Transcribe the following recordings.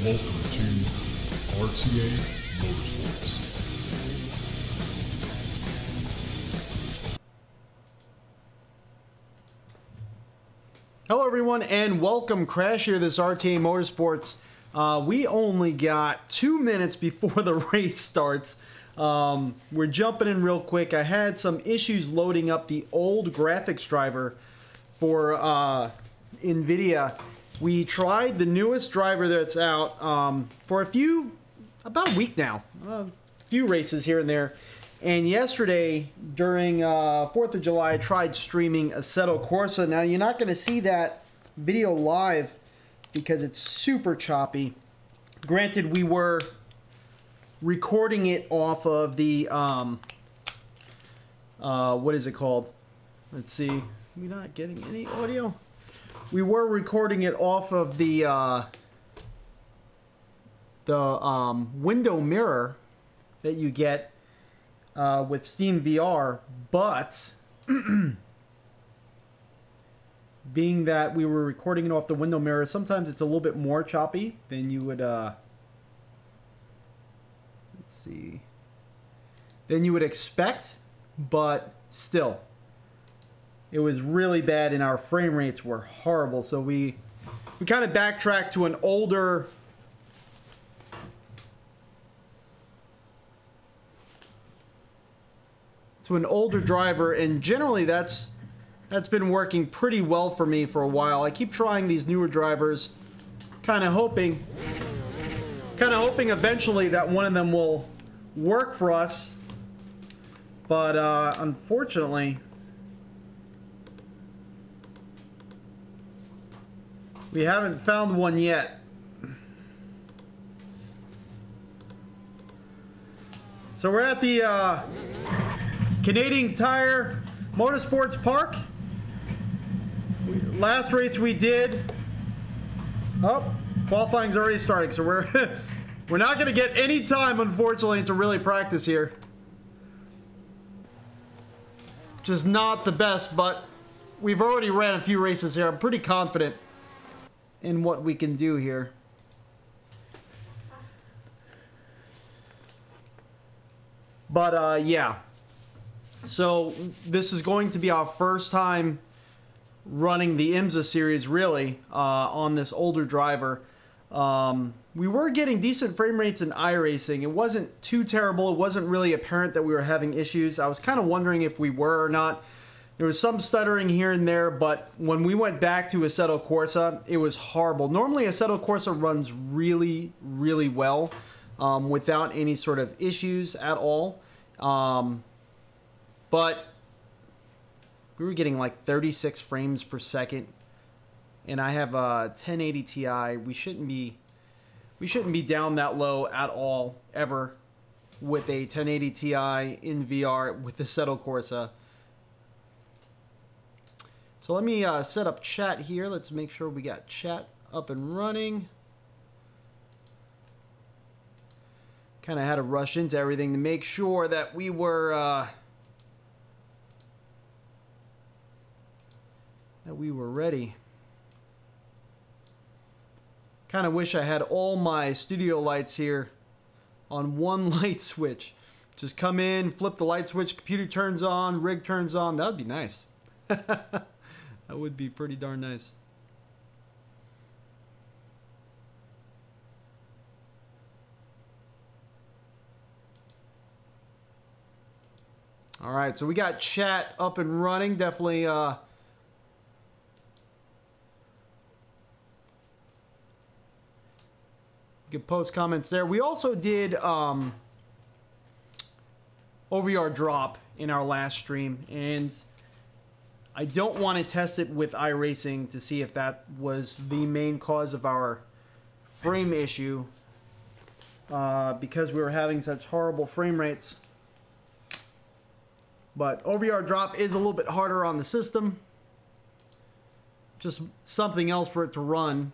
Welcome to RTA Motorsports. Hello everyone and welcome. Crash here, this RTA Motorsports. We only got 2 minutes before the race starts. We're jumping in real quick. I had some issues loading up the old graphics driver for NVIDIA. We tried the newest driver that's out for about a week now. A few races here and there. And yesterday, during 4th of July, I tried streaming Assetto Corsa. Now, you're not going to see that video live because it's super choppy. Granted, we were recording it off of the, what is it called? Let's see. We're not getting any audio. We were recording it off of the window mirror that you get with Steam VR, but being that we were recording it off the window mirror, sometimes it's a little bit more choppy than you would than you would expect, but still it was really bad and our frame rates were horrible. So we kind of backtracked to an older driver, and generally that's been working pretty well for me for a while. I keep trying these newer drivers, kind of hoping eventually that one of them will work for us, but unfortunately we haven't found one yet. So we're at the Canadian Tire Motorsports Park. Last race we did, qualifying's already starting, so we're not going to get any time, unfortunately, to really practice here. Which is not the best, but we've already ran a few races here. I'm pretty confident in what we can do here. But yeah, so this is going to be our first time running the IMSA series, really, on this older driver. We were getting decent frame rates in iRacing. It wasn't too terrible. It wasn't really apparent that we were having issues. I was kind of wondering if we were or not. There was some stuttering here and there, but when we went back to Assetto Corsa, it was horrible. Normally, Assetto Corsa runs really, really well without any sort of issues at all. But we were getting like 36 frames per second, and I have a 1080 Ti. We shouldn't be down that low at all ever with a 1080 Ti in VR with the Assetto Corsa. So let me set up chat here. Let's make sure we got chat up and running. Kind of had to rush into everything to make sure that we were ready. Kind of wish I had all my studio lights here on one light switch. Just come in, flip the light switch, computer turns on, rig turns on. That would be nice. That would be pretty darn nice. All right, so we got chat up and running. Definitely you can post comments there. We also did over-yard drop in our last stream, and I don't want to test it with iRacing to see if that was the main cause of our frame issue, because we were having such horrible frame rates. But over-yard drop is a little bit harder on the system. Just something else for it to run.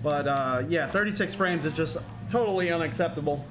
But yeah, 36 frames is just totally unacceptable.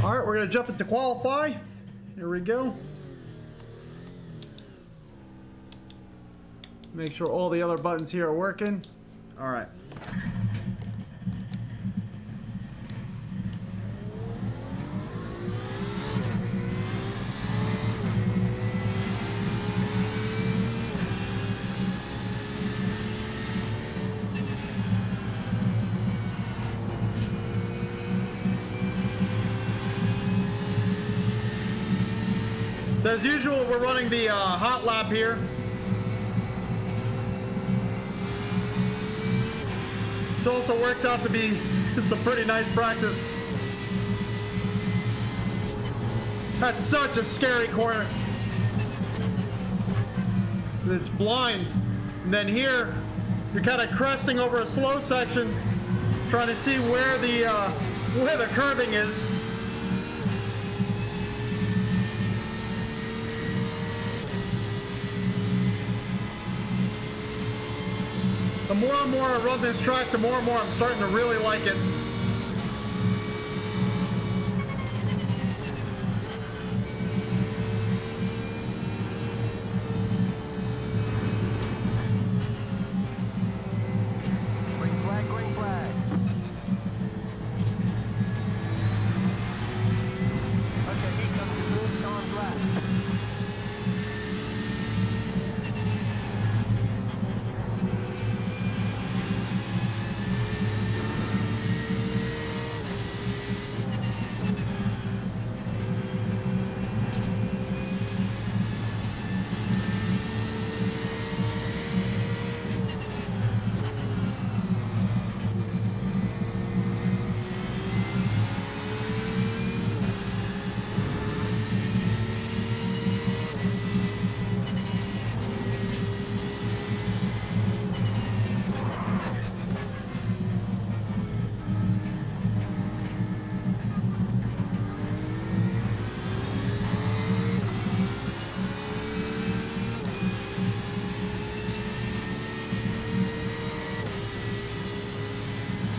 All right, we're gonna jump into qualify. Here we go. Make sure all the other buttons here are working. All right. So as usual, we're running the hot lap here. It also works out to be some pretty nice practice. That's such a scary corner. It's blind. And then here, you're kind of cresting over a slow section, trying to see where the curving is. The more and more I run this track, the more and more I'm starting to really like it. Green flag, green flag. Okay, here comes the first time lap.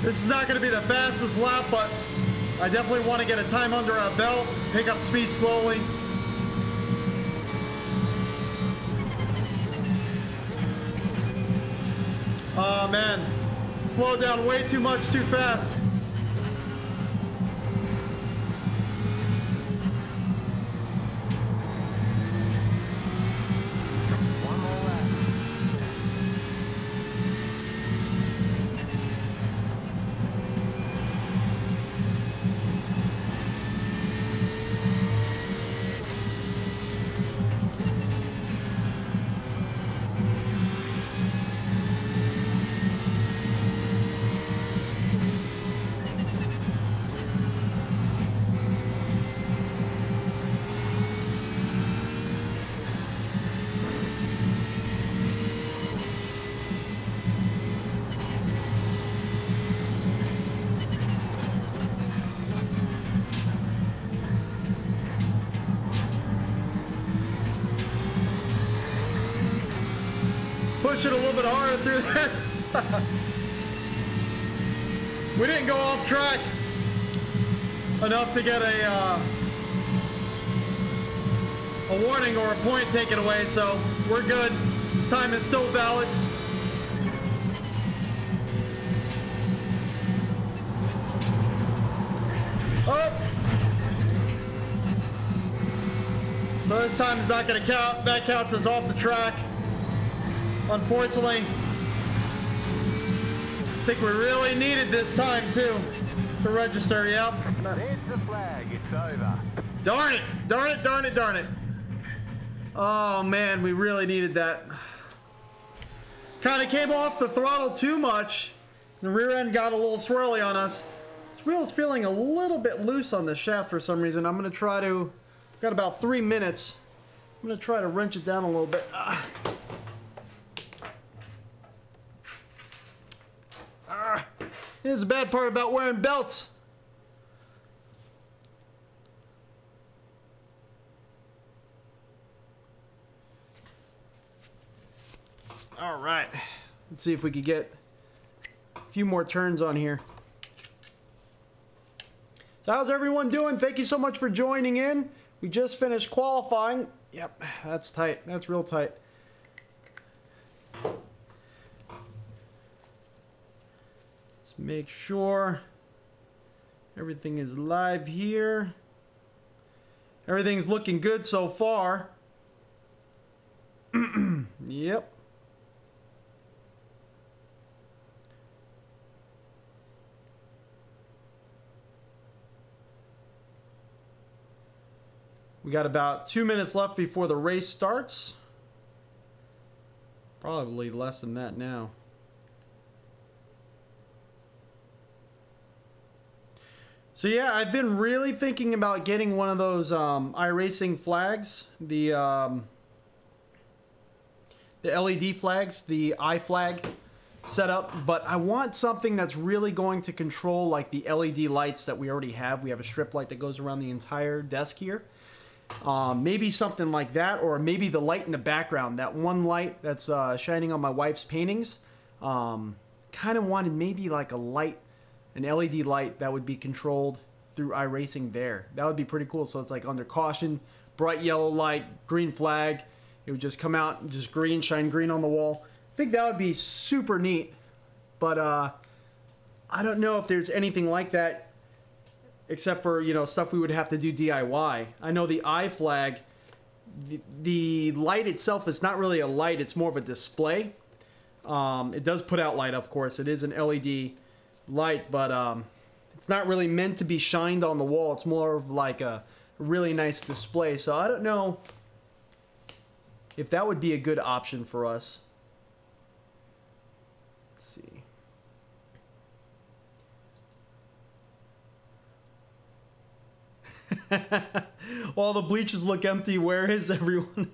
This is not going to be the fastest lap, but I definitely want to get a time under our belt, pick up speed slowly. Oh man, slowed down way too much, too fast. One more lap. Push it a little bit harder through there. We didn't go off track enough to get a warning or a point taken away, so we're good. This time is still valid. Oh! So this time is not going to count. That counts as off the track. Unfortunately, I think we really needed this time too to register. Yep. There's the flag. It's over. Darn it! Darn it! Darn it! Darn it! Oh man, we really needed that. Kind of came off the throttle too much. The rear end got a little swirly on us. This wheel is feeling a little bit loose on the shaft for some reason. I'm gonna try to. Got about 3 minutes. I'm gonna try to wrench it down a little bit. Here's the bad part about wearing belts. All right, let's see if we could get a few more turns on here. So how's everyone doing? Thank you so much for joining in. We just finished qualifying. Yep, that's tight. That's real tight. Let's make sure everything is live here. Everything's looking good so far. Yep. We got about 2 minutes left before the race starts. Probably less than that now. So yeah, I've been really thinking about getting one of those iRacing flags, the LED flags, the iFlag setup, but I want something that's really going to control like the LED lights that we already have. We have a strip light that goes around the entire desk here. Maybe something like that, or maybe the light in the background, that one light that's shining on my wife's paintings. Kind of wanted maybe like a light, an LED light that would be controlled through iRacing there. That would be pretty cool. So it's like under caution, bright yellow light, green flag. It would just come out and just green, shine green on the wall. I think that would be super neat. But I don't know if there's anything like that except for, you know, stuff we would have to do DIY. I know the iFlag, the light itself is not really a light. It's more of a display. It does put out light, of course. It is an LED light, but it's not really meant to be shined on the wall. It's more of like a really nice display. So I don't know if that would be a good option for us. Let's see. All the bleachers look empty. Where is everyone?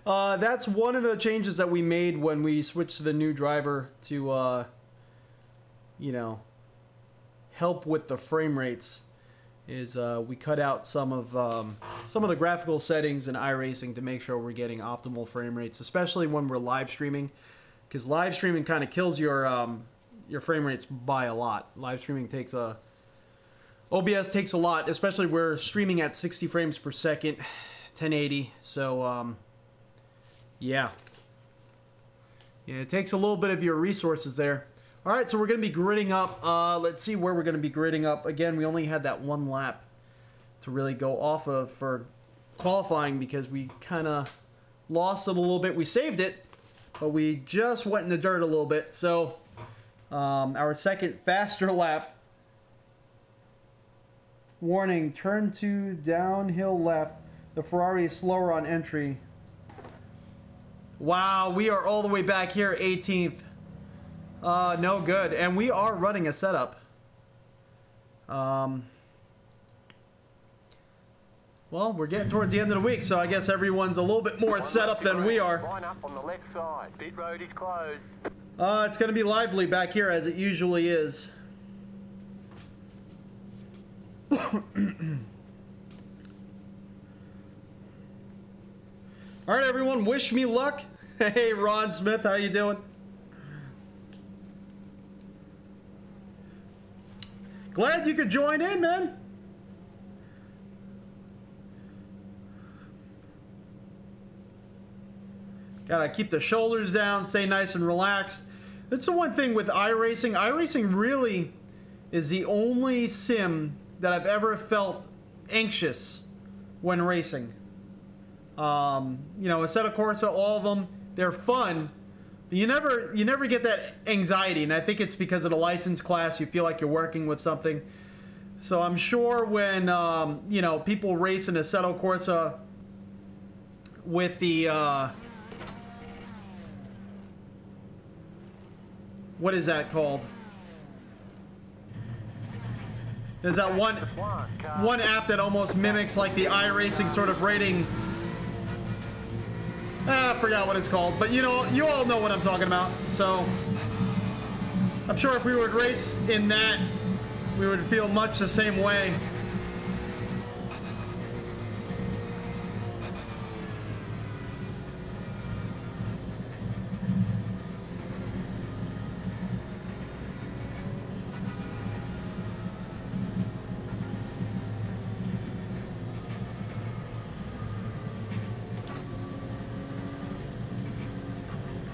That's one of the changes that we made when we switched to the new driver to you know, help with the frame rates. Is we cut out some of the graphical settings in iRacing to make sure we're getting optimal frame rates, especially when we're live streaming, because live streaming kind of kills your frame rates by a lot. Live streaming takes OBS takes a lot, especially we're streaming at 60 frames per second, 1080. So yeah, it takes a little bit of your resources there. All right, so we're going to be gridding up. Let's see where we're going to be gridding up. Again, we only had that one lap to really go off of for qualifying because we kind of lost it a little bit. We saved it, but we just went in the dirt a little bit. So our second faster lap. Warning, turn 2 downhill left. The Ferrari is slower on entry. Wow, we are all the way back here, 18th. No good. And we are running a setup. Well, we're getting towards the end of the week, so I guess everyone's a little bit more set up than we are. Line up on the left side. Pit road is closed. It's going to be lively back here, as it usually is. All right, everyone, wish me luck. Hey, Ron Smith, how you doing? Glad you could join in, man. Gotta keep the shoulders down, stay nice and relaxed. That's the one thing with iRacing. iRacing really is the only sim that I've ever felt anxious when racing. You know, Assetto Corsa, all of them, they're fun. But you never get that anxiety, and I think it's because of the license class. You feel like you're working with something. So I'm sure when you know, people race in Assetto Corsa with the what is that called? There's that one app that almost mimics like the iRacing sort of rating. I forgot what it's called, but you know, you all know what I'm talking about. So I'm sure if we would race in that, we would feel much the same way.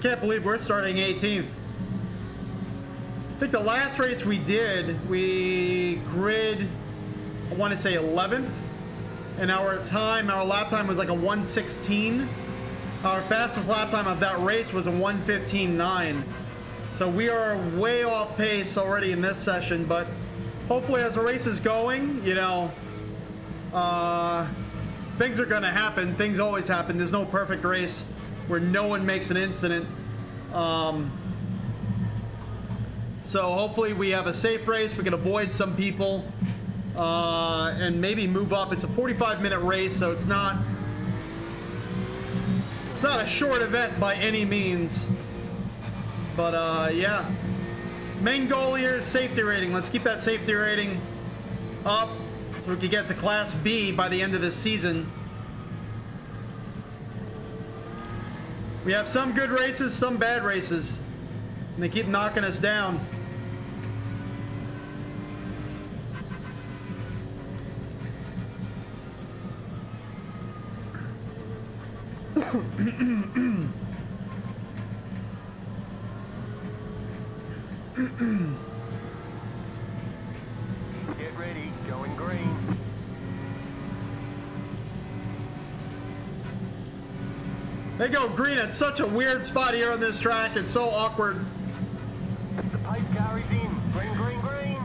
can't believe we're starting 18th. I think the last race we did, we grid, I want to say 11th. And our lap time was like a 1:16. Our fastest lap time of that race was a 1:15.9. So we are way off pace already in this session, but hopefully as the race is going, you know, things are going to happen. Things always happen. There's no perfect race where no one makes an incident. So hopefully we have a safe race. We can avoid some people and maybe move up. It's a 45-minute race, so it's not a short event by any means. But yeah, main goal here is safety rating. Let's keep that safety rating up so we can get to Class B by the end of this season. We have some good races, some bad races, and they keep knocking us down. Get ready, going green. They go green at such a weird spot here on this track. It's so awkward. The pace car is in. Green, green, green.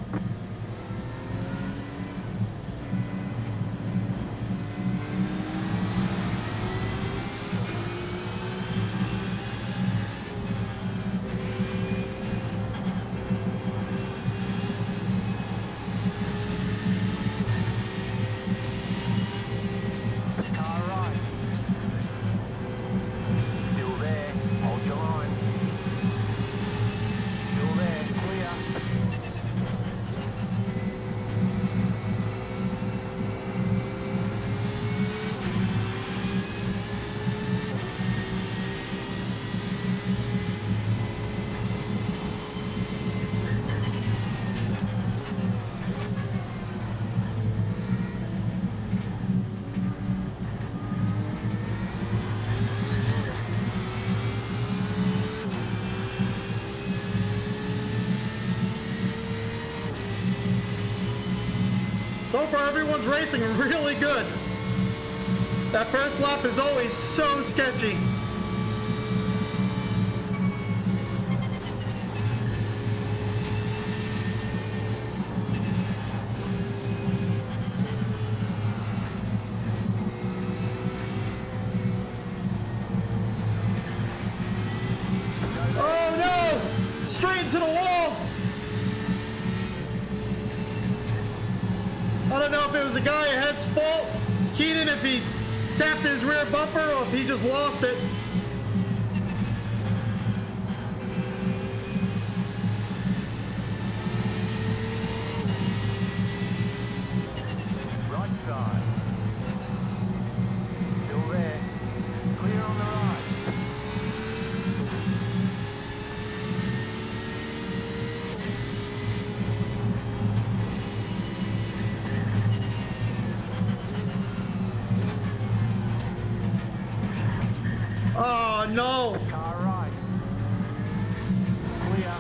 Car right. Still there. Hold your line. Still there. Clear. So far, everyone's racing really good. That first lap is always so sketchy. Oh no! Straight into the wall! I don't know if it was the guy ahead's fault, Keenan, if he tapped his rear bumper or if he just lost it. Right side. Still there. Clear on the right. Oh no! Car right. Clear.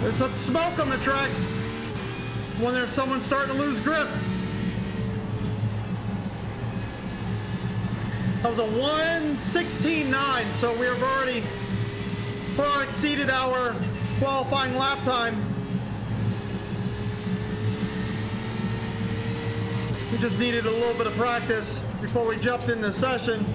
There's some smoke on the track. Wonder if someone's starting to lose grip. That was a 1:16.9, so we have already far exceeded our qualifying lap time. We just needed a little bit of practice before we jumped in the session.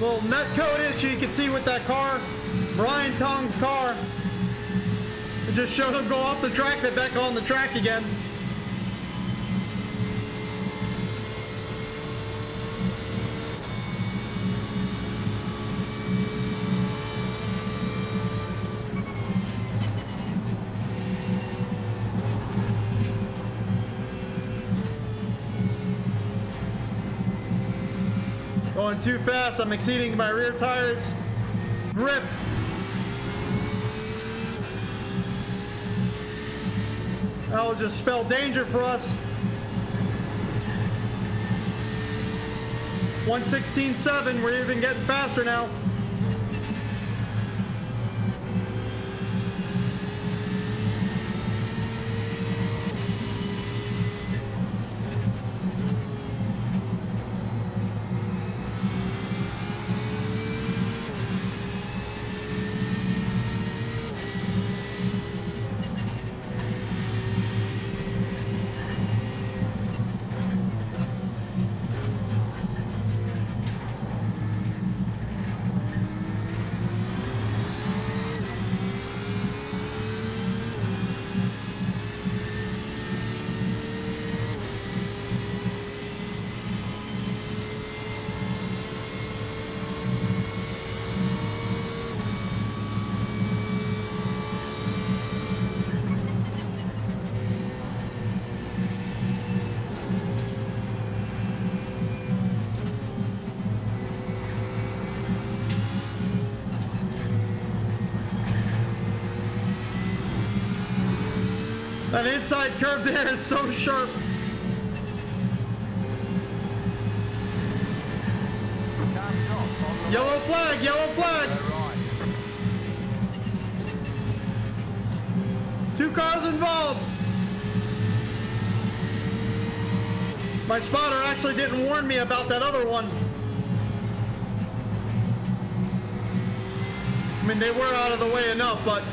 Little netcode issue you can see with that car, Brian Tong's car. It just showed him go off the track, then back on the track again. Going too fast, I'm exceeding my rear tires grip. That will just spell danger for us. 1:16.7, we're even getting faster now. That inside curve there is so sharp. Yellow flag, yellow flag. Two cars involved. My spotter actually didn't warn me about that other one. I mean, they were out of the way enough, but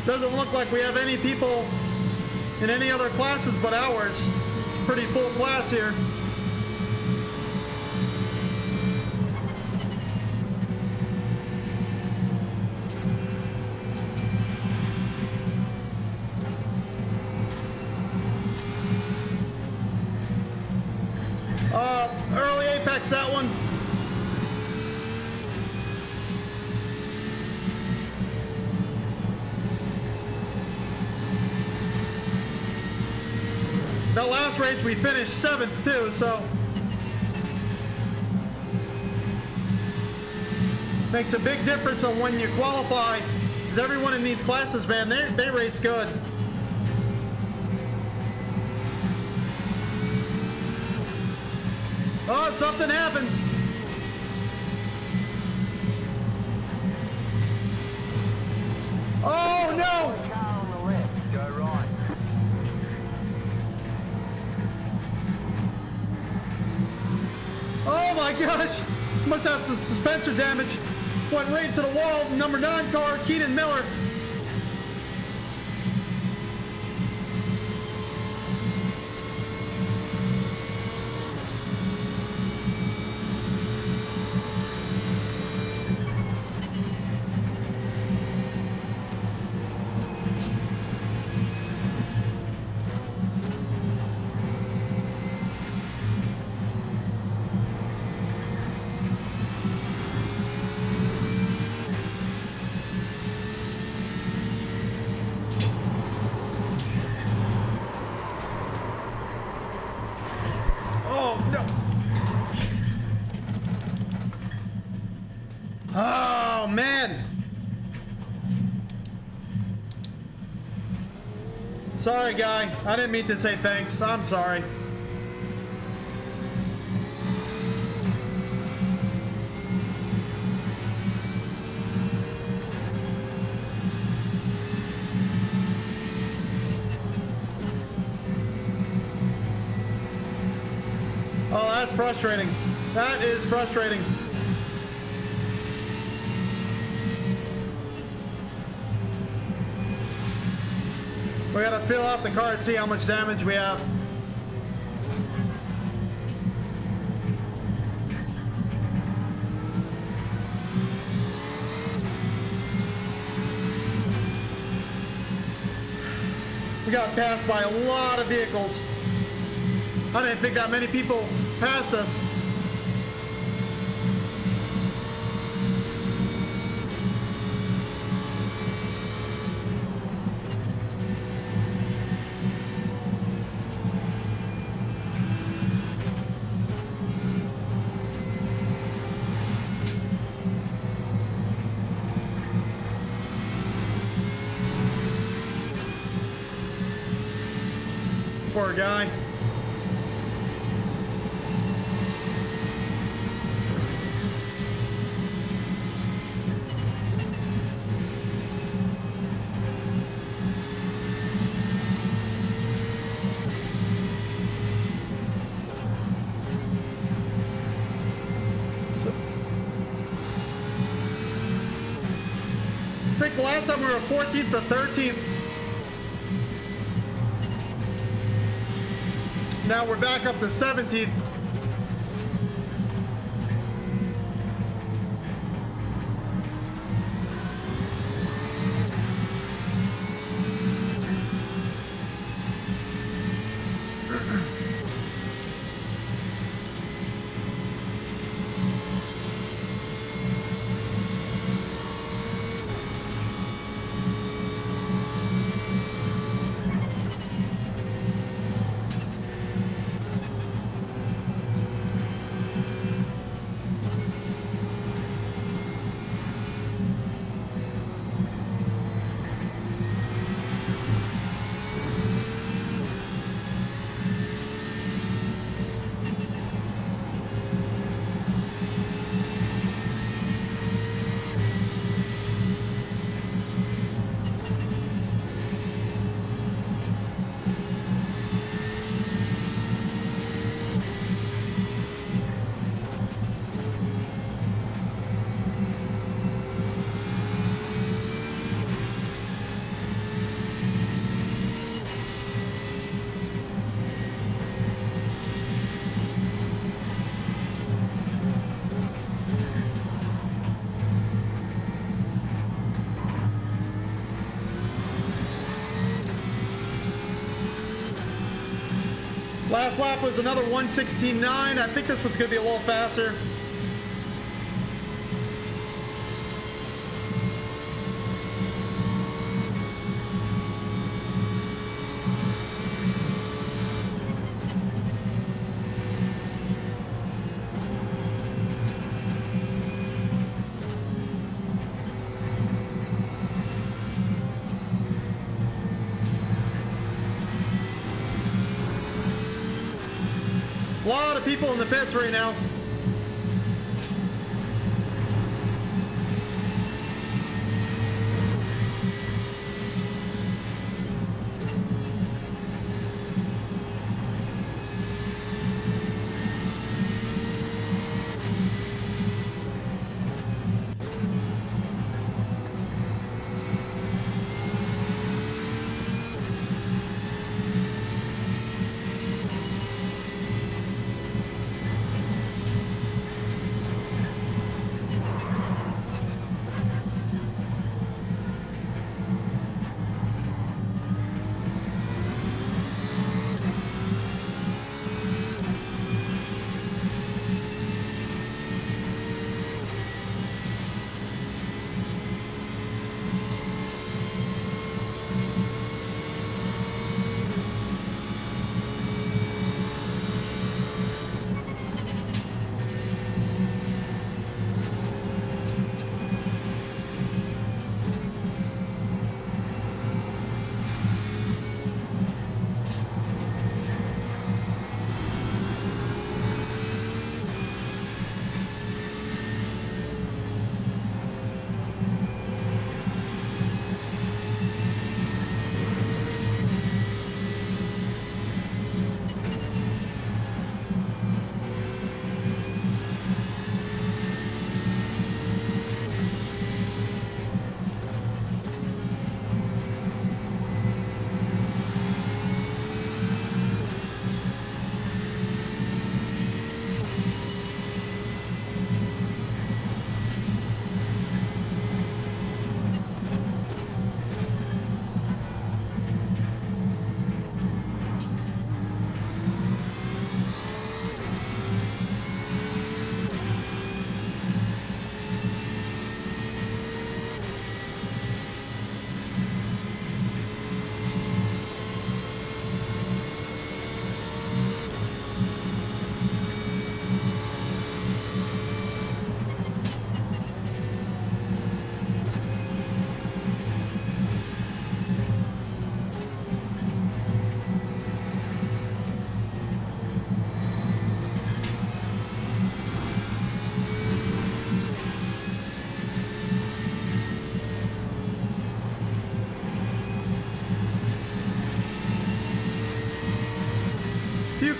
doesn't look like we have any people in any other classes but ours. It's a pretty full class here. Early apex, that one. That last race we finished 7th too, so makes a big difference on when you qualify, because everyone in these classes, man, they race good. Oh, something happened. Oh no! Oh my gosh! Must have some suspension damage. Went right into the wall. Number 9 car, Keenan Miller. Oh, man. Sorry, guy. I didn't mean to say thanks. I'm sorry. Oh, that's frustrating. That is frustrating. We gotta fill out the car and see how much damage we have. We got passed by a lot of vehicles. I didn't think that many people passed us. Poor guy. I think last time we were 14th to 13th. Now we're back up to 17th. Last lap was another 1:16.9. I think this one's going to be a little faster. A lot of people in the pits right now.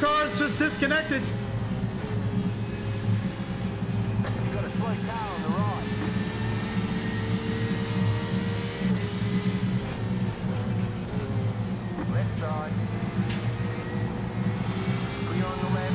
cars just disconnected. You got a slow car on the right. Left side. Clear on the left.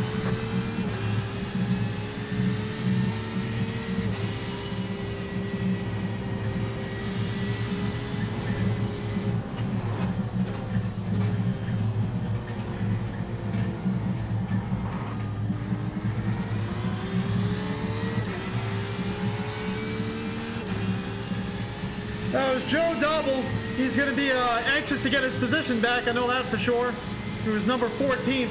That was Joe Double. He's going to be anxious to get his position back. I know that for sure. He was number 14th.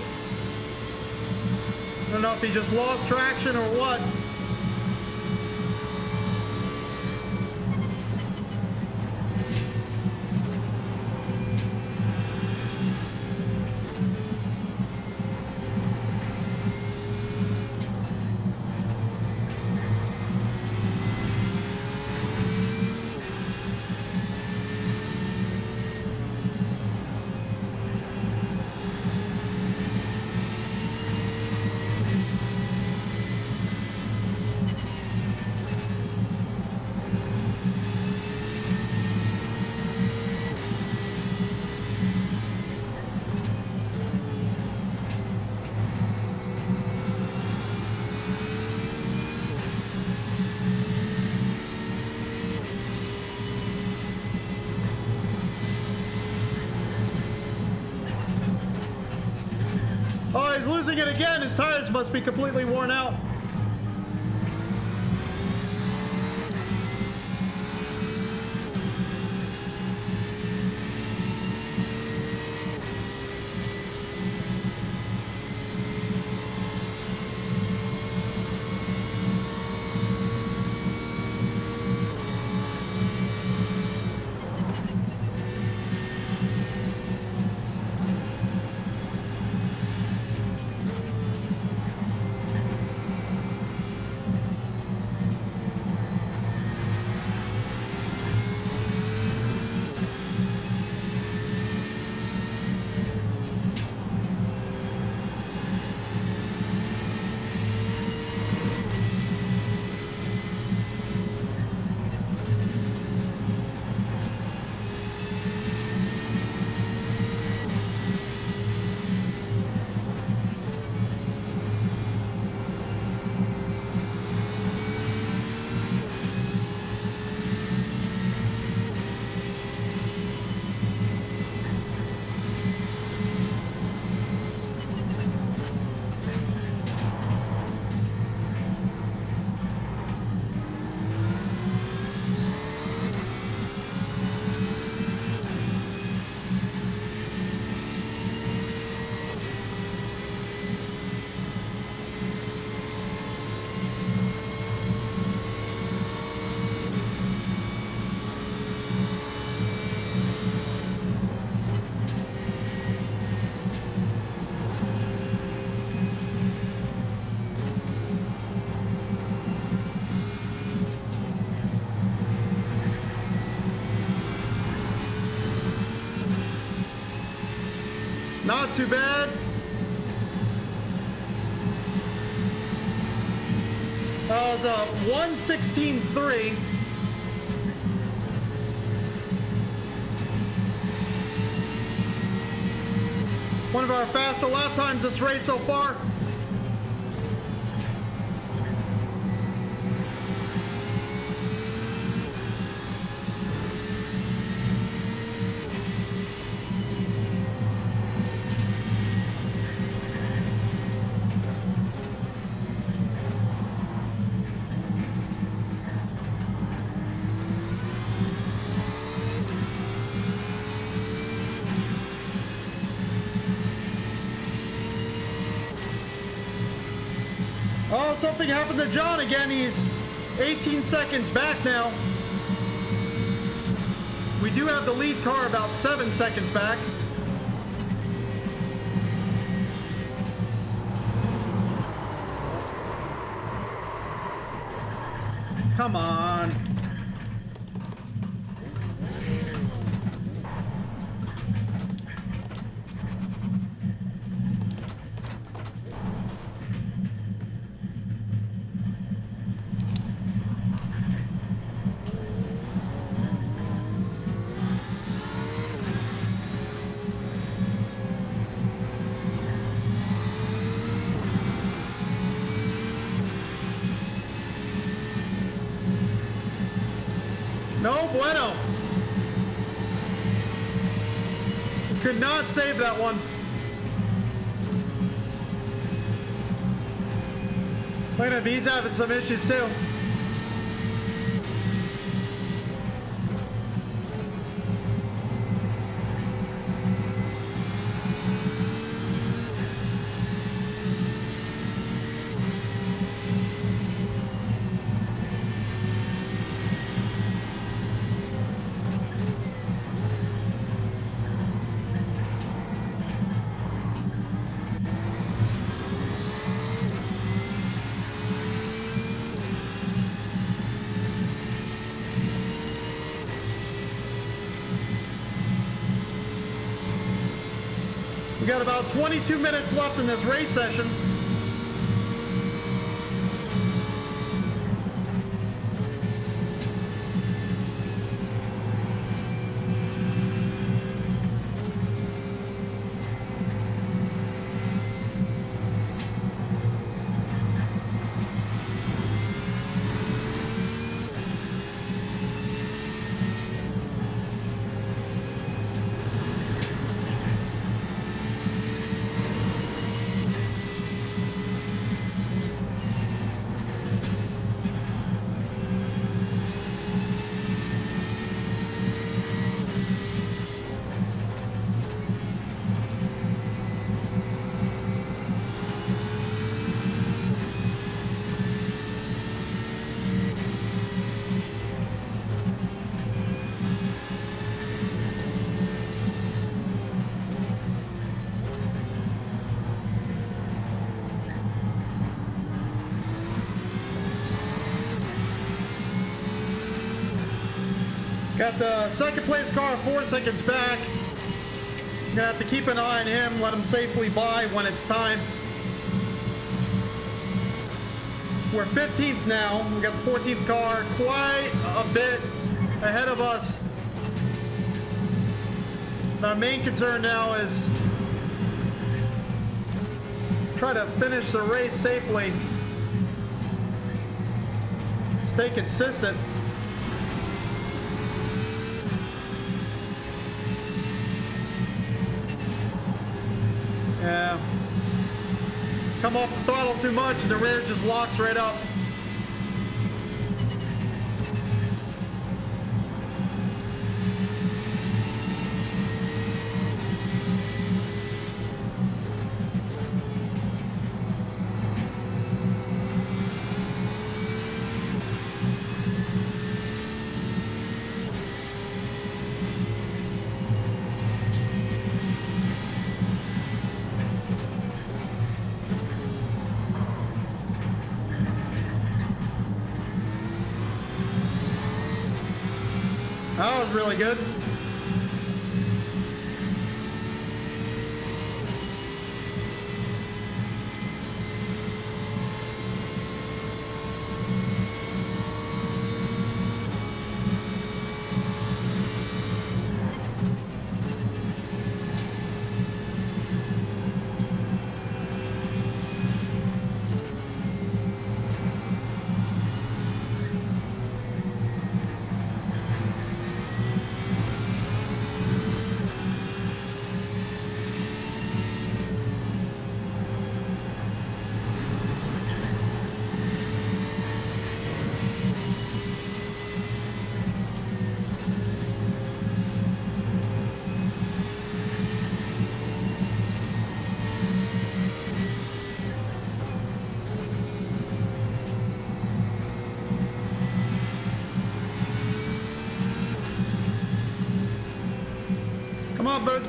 I don't know if he just lost traction or what. Oh, he's losing it again. His tires must be completely worn out. Not too bad. It's a 1:16.3. One of our faster lap times this race so far. Oh, something happened to John again. He's 18 seconds back now. We do have the lead car about 7 seconds back. Come on. No bueno. Could not save that one. Look at him, he's having some issues too. We got about 22 minutes left in this race session. Got the second place car 4 seconds back. Gonna have to keep an eye on him, let him safely by when it's time. We're 15th now. We got the 14th car quite a bit ahead of us. Our main concern now is try to finish the race safely. Stay consistent. Yeah. Come off the throttle too much and the rear just locks right up. That was really good. Come on, bud.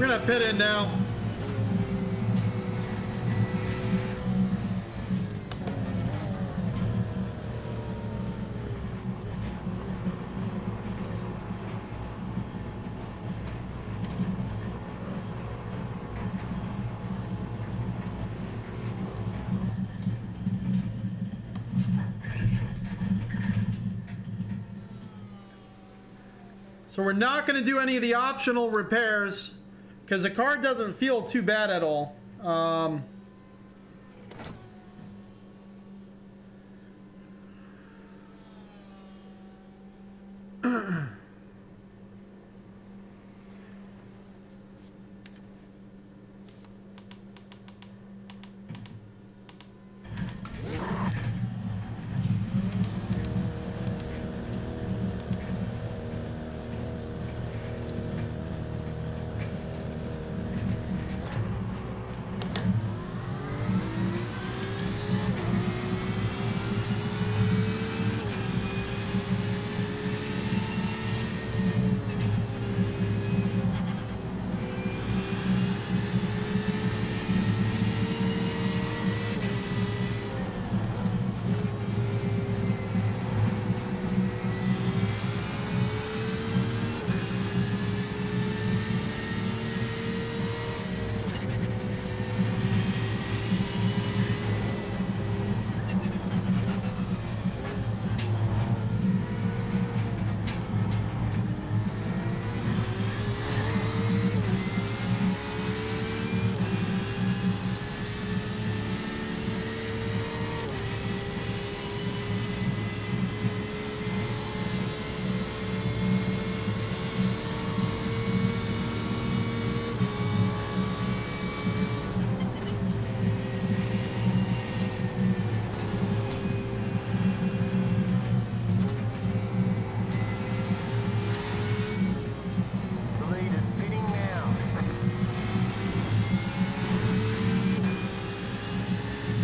We're gonna pit in now. So we're not going to do any of the optional repairs because the car doesn't feel too bad at all.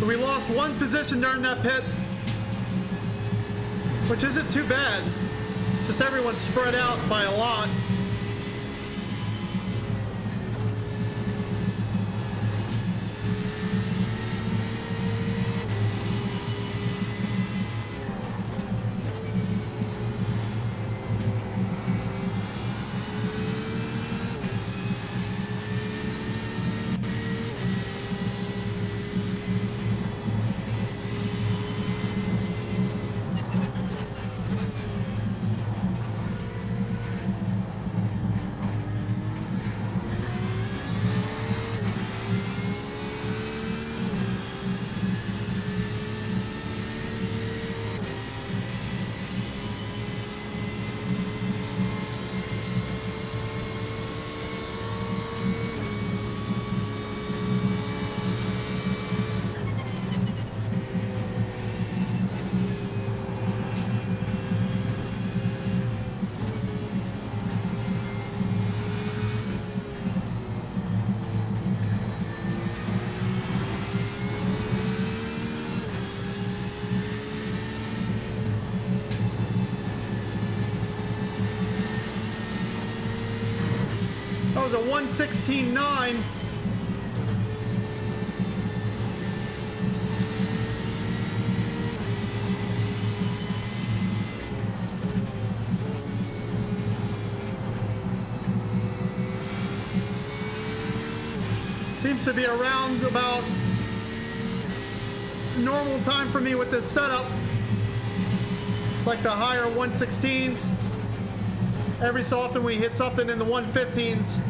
So we lost one position during that pit, which isn't too bad. Just everyone's spread out by a lot. That was a 1:16.9. Seems to be around about normal time for me with this setup. It's like the higher 116s. Every so often we hit something in the 115s.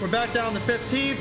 We're back down to 15th.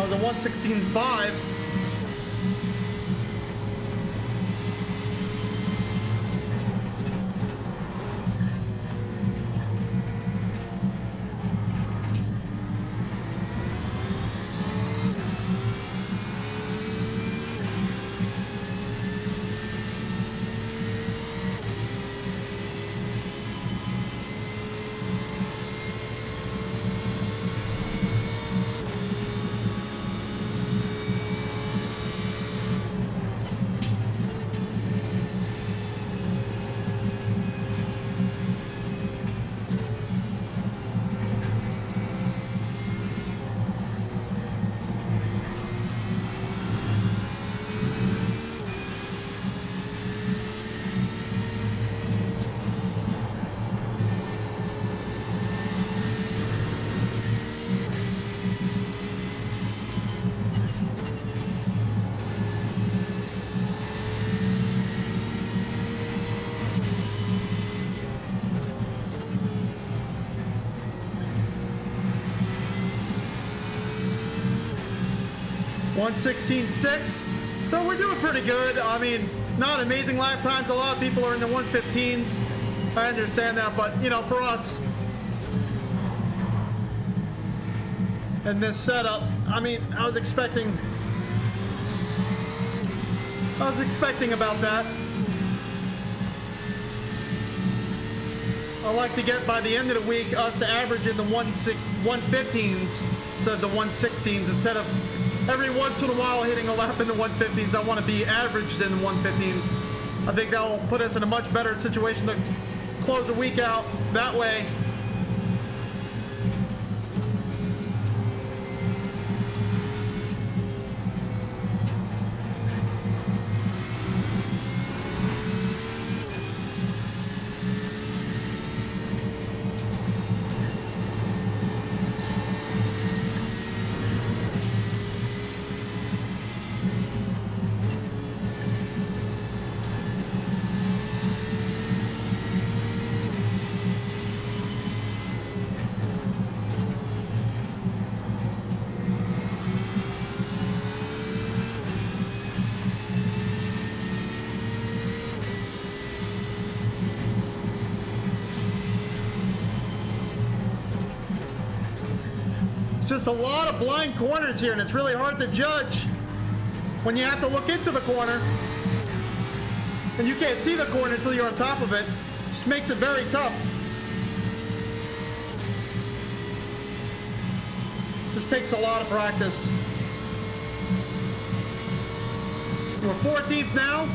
was a 1:16.5. .116.6, so we're doing pretty good. I mean, not amazing lap times. A lot of people are in the 1:15s. I understand that, but you know, for us in this setup, I mean, I was expecting about that. I like to get by the end of the week us to average in the 1:15s instead of the 1:16s, instead of every once in a while hitting a lap in the 1:15s. I want to be averaged in the 1:15s. I think that will put us in a much better situation to close the week out that way. Just a lot of blind corners here, and it's really hard to judge when you have to look into the corner and you can't see the corner until you're on top of it. Just makes it very tough. Just takes a lot of practice. We're 14th now.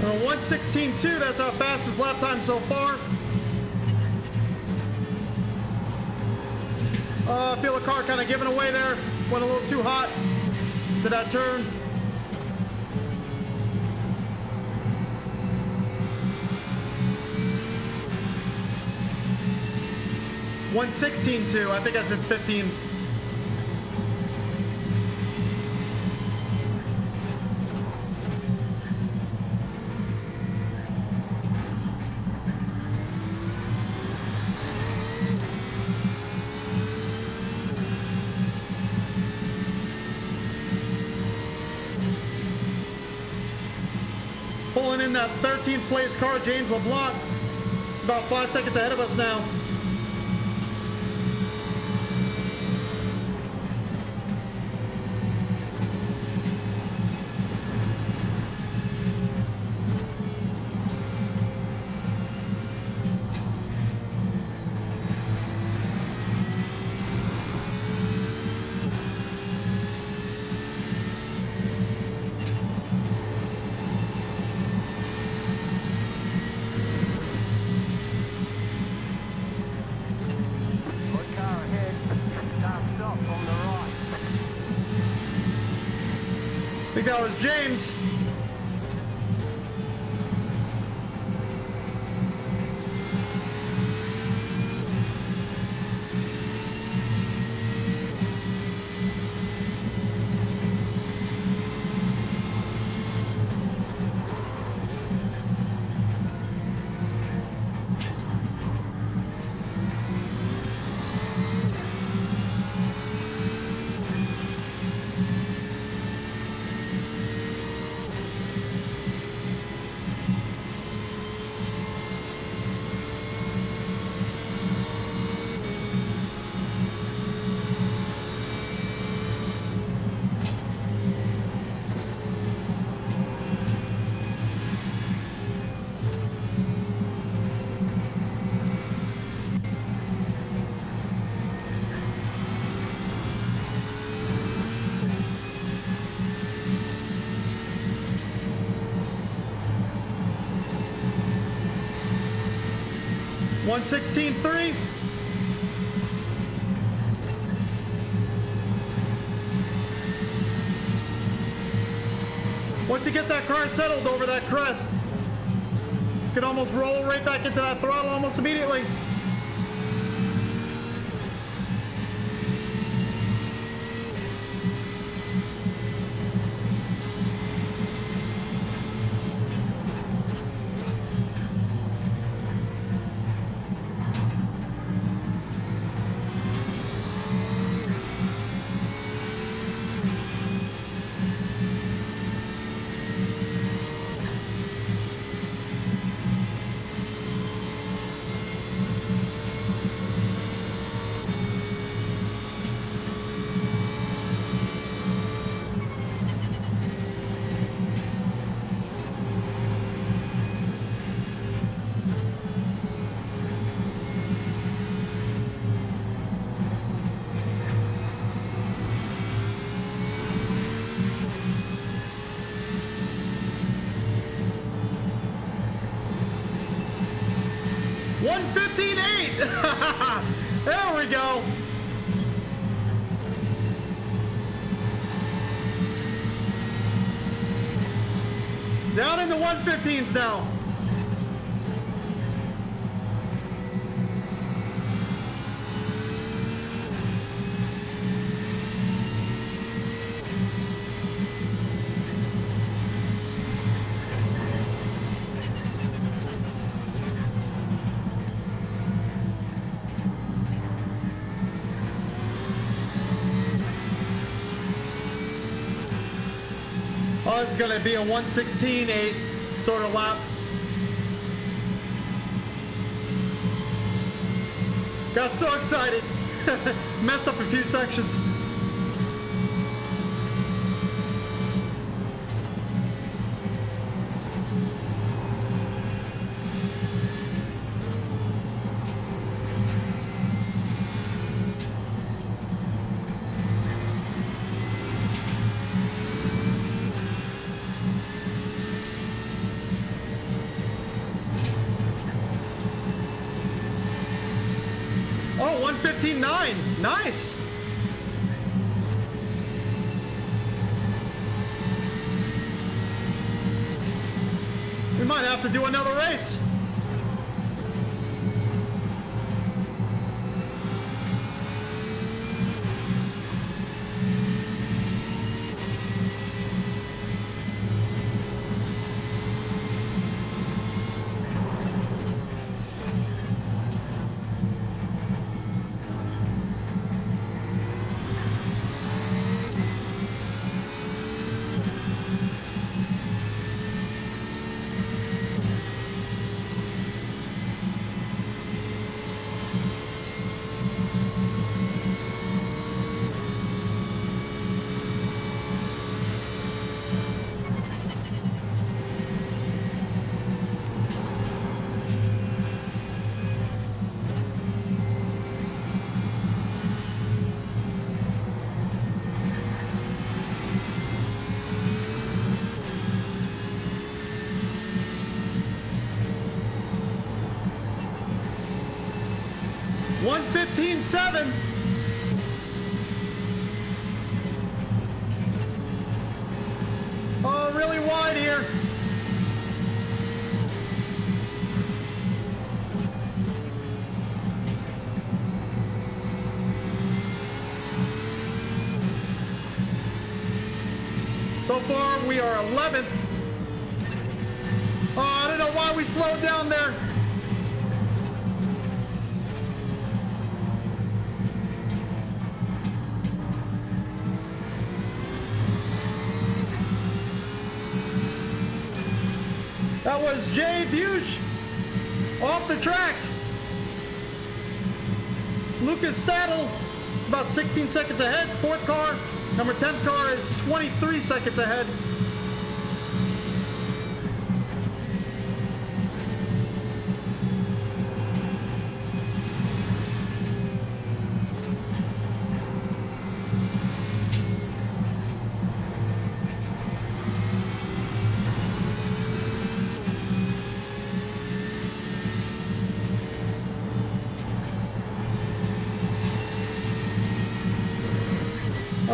Well, 1:16.2, that's our fastest lap time so far. I feel the car kind of giving away there. Went a little too hot to that turn. .116.2, I think I said 15. Pulling in that 13th place car, James LeBlanc. It's about 5 seconds ahead of us now. I think that was James. 116.3. Once you get that car settled over that crest, you can almost roll right back into that throttle almost immediately. There we go. Down in the 115s now. Oh, it's going to be a 116.8 sort of lap. Got so excited. Messed up a few sections. Oh, 115.9. Nice. We might have to do another race. $115.7. Oh, really wide here. So far, we are 11th. Oh, I don't know why we slowed down there. That was Jay Buge off the track. Lucas Stadl is about 16 seconds ahead. Fourth car, number 10th car is 23 seconds ahead.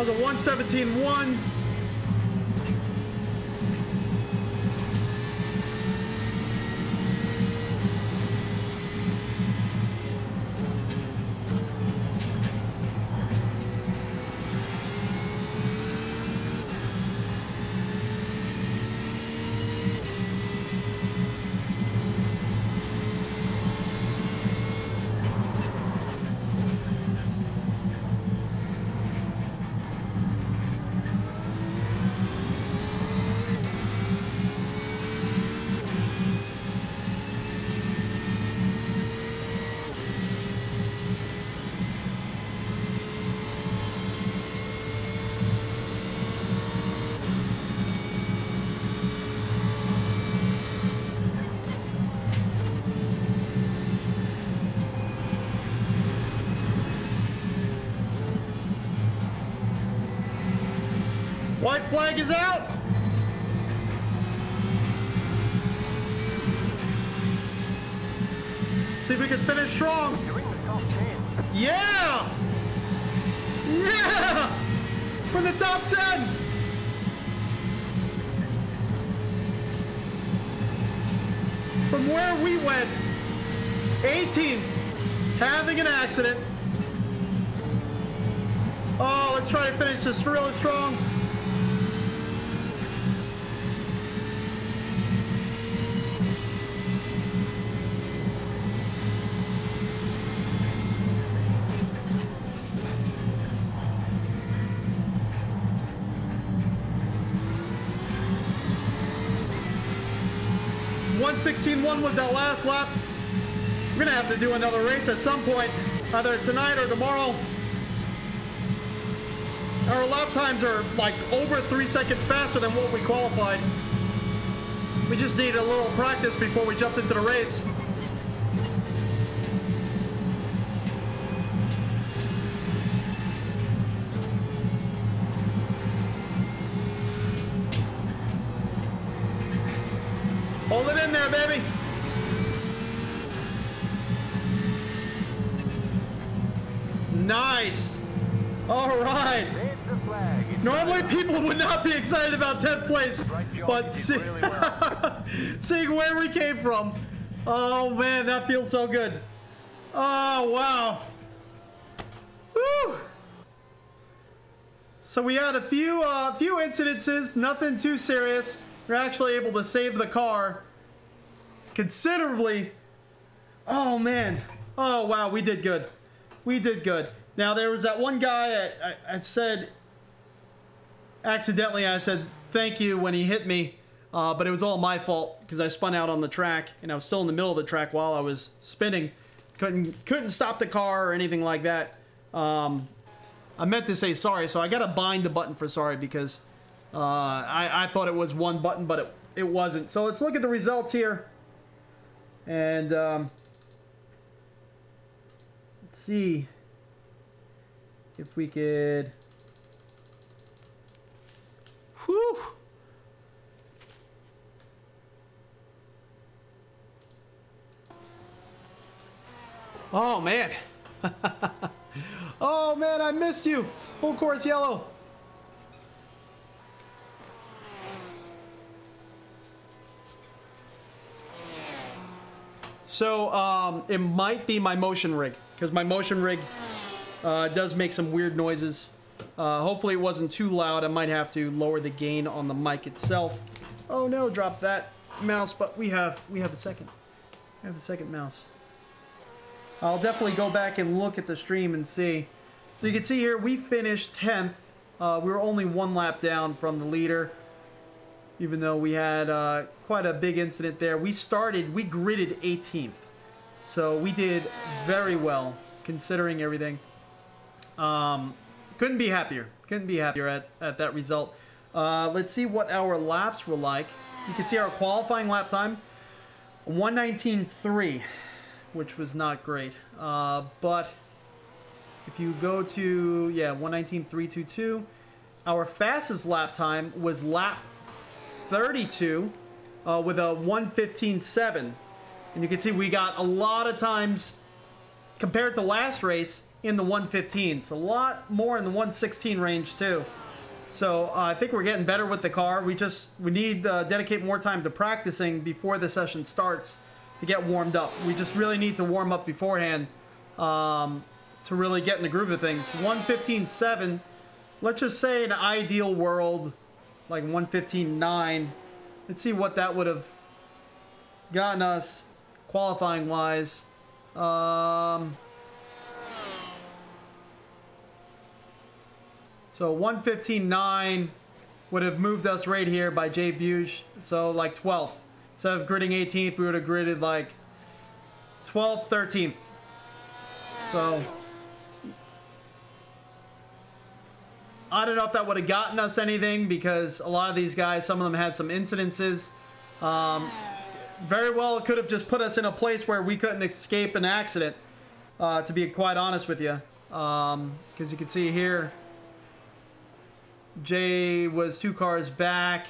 was a 1:17.1. White flag is out. See if we can finish strong. You're in the top 10. Yeah! Yeah! We're in the top 10. From where we went, 18th, having an accident. Oh, let's try to finish this really strong. .116.1 was that last lap. We're gonna have to do another race at some point, either tonight or tomorrow. Our lap times are like over 3 seconds faster than what we qualified. We just needed a little practice before we jumped into the race. Hold it in there, baby. Nice. All right. There's the flag. It's Normally people would not be excited about 10th place, but seeing where we came from, oh man, that feels so good. Oh, wow. Woo. So we had a few incidences, nothing too serious. We're actually able to save the car considerably. Oh man. Oh wow, we did good. We did good. Now there was that one guy I said accidentally, I said thank you when he hit me, but it was all my fault because I spun out on the track and I was still in the middle of the track while I was spinning. Couldn't stop the car or anything like that. I meant to say sorry, so I gotta bind the button for sorry because I thought it was one button, but it wasn't. So let's look at the results here. And let's see if we could. Whew. Oh man. Oh man, I missed you. Full course yellow. So it might be my MotionRig because my MotionRig does make some weird noises. Hopefully it wasn't too loud. I might have to lower the gain on the mic itself. Oh no, drop that mouse, but we have a second. We have a second mouse. I'll definitely go back and look at the stream and see. So you can see here we finished 10th. We were only one lap down from the leader, even though we had quite a big incident there. We gridded 18th. So we did very well considering everything. Couldn't be happier. Couldn't be happier at that result. Let's see what our laps were like. You can see our qualifying lap time, 1:19.3, which was not great. But if you go to, 1:19.322, our fastest lap time was lap 32 with a 1:15.7. And you can see we got a lot of times, compared to last race, in the 115s. A lot more in the 116 range too. So I think we're getting better with the car. We need to dedicate more time to practicing before the session starts to get warmed up. We just really need to warm up beforehand to really get in the groove of things. 115.7, let's just say in an ideal world, like 115.9. Let's see what that would have gotten us qualifying wise. So 115.9 would have moved us right here by Jay Buge. So like 12th. Instead of gridding 18th, we would have gridded like 12th, 13th. So I don't know if that would have gotten us anything because a lot of these guys, some of them had some incidences. Very well, it could have just put us in a place where we couldn't escape an accident, to be quite honest with you. Because you can see here, Jay was 2 cars back.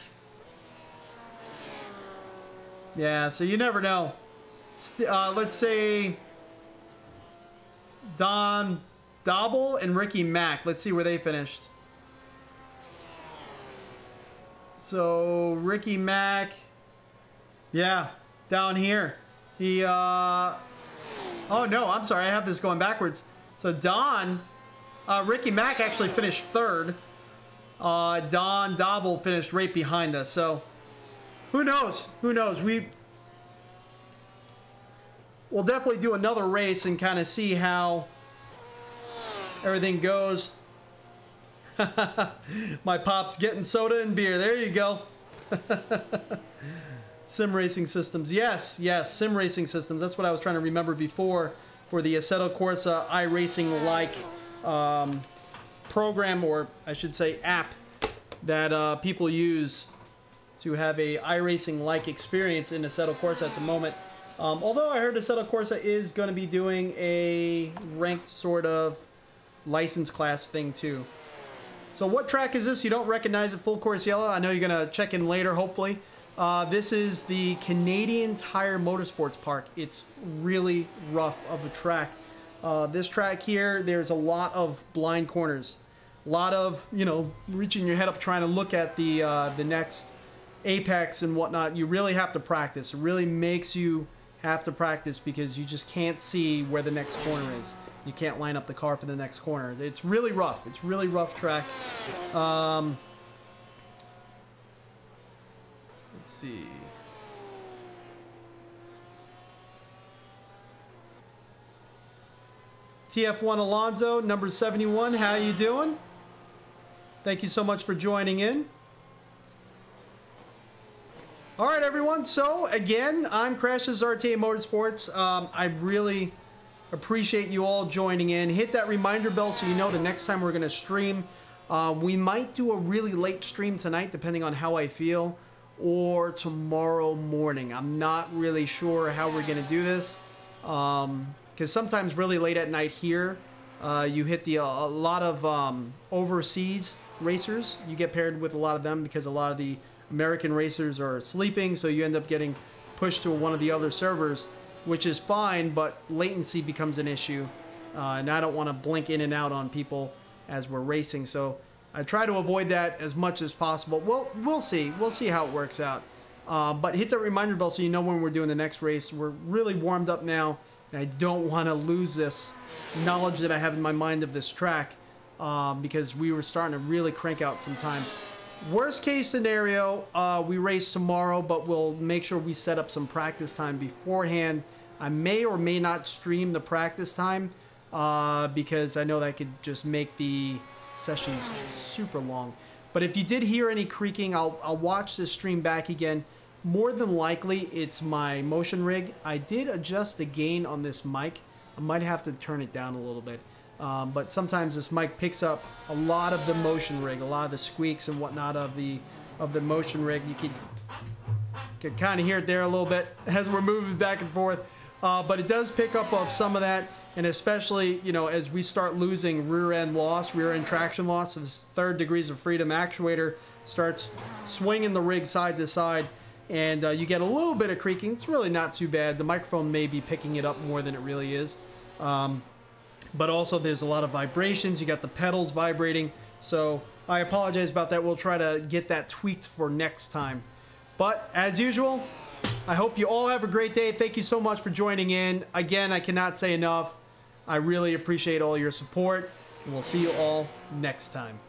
Yeah, so you never know. Let's say Don Dobble and Ricky Mack. Let's see where they finished. So Ricky Mack, yeah, down here. He, oh no, I'm sorry, I have this going backwards. So Ricky Mack actually finished 3rd. Don Dobble finished right behind us. So who knows? Who knows? We'll definitely do another race and kind of see how everything goes. My pop's getting soda and beer. There you go. Sim racing systems. Yes, sim racing systems. That's what I was trying to remember before for the Assetto Corsa iRacing-like program, or I should say app, that people use to have a iRacing-like experience in Assetto Corsa at the moment. Although I heard Assetto Corsa is going to be doing a ranked sort of license class thing too. So what track is this? You don't recognize it, Full Course Yellow. I know you're going to check in later, hopefully. This is the Canadian Tire Motorsports Park. It's really rough of a track. This track here, there's a lot of blind corners. A lot of, you know, reaching your head up trying to look at the next apex and whatnot. You really have to practice. It really makes you have to practice because you just can't see where the next corner is. You can't line up the car for the next corner. It's really rough. It's really rough track. Let's see. TF1 Alonso, number 71. How you doing? Thank you so much for joining in. All right, everyone. So, again, I'm Crash's RTA Motorsports. I really appreciate you all joining in. Hit that reminder bell so you know the next time we're going to stream. We might do a really late stream tonight, depending on how I feel, or tomorrow morning. I'm not really sure how we're going to do this, because sometimes really late at night here, you hit a lot of overseas racers. You get paired with a lot of them because a lot of the American racers are sleeping, so you end up getting pushed to one of the other servers, which is fine, but latency becomes an issue, and I don't want to blink in and out on people as we're racing, so I try to avoid that as much as possible. Well, we'll see how it works out, but hit that reminder bell so you know when we're doing the next race. We're really warmed up now, and I don't want to lose this knowledge that I have in my mind of this track, because we were starting to really crank out sometimes. Worst case scenario, we race tomorrow, but we'll make sure we set up some practice time beforehand. I may or may not stream the practice time, because I know that could just make the sessions super long. But if you did hear any creaking, I'll watch this stream back again. More than likely, it's my MotionRig. I did adjust the gain on this mic. I might have to turn it down a little bit. But sometimes this mic picks up a lot of the MotionRig, a lot of the squeaks and whatnot of the MotionRig. You can kind of hear it there a little bit as we're moving back and forth. But it does pick up of some of that, and especially, you know, as we start losing rear end traction loss, so this 3rd degrees of freedom actuator starts swinging the rig side to side, and you get a little bit of creaking. It's really not too bad. The microphone may be picking it up more than it really is. but also there's a lot of vibrations. You got the pedals vibrating, so I apologize about that. We'll try to get that tweaked for next time. But as usual, I hope you all have a great day. Thank you so much for joining in. Again, I cannot say enough. I really appreciate all your support, and we'll see you all next time.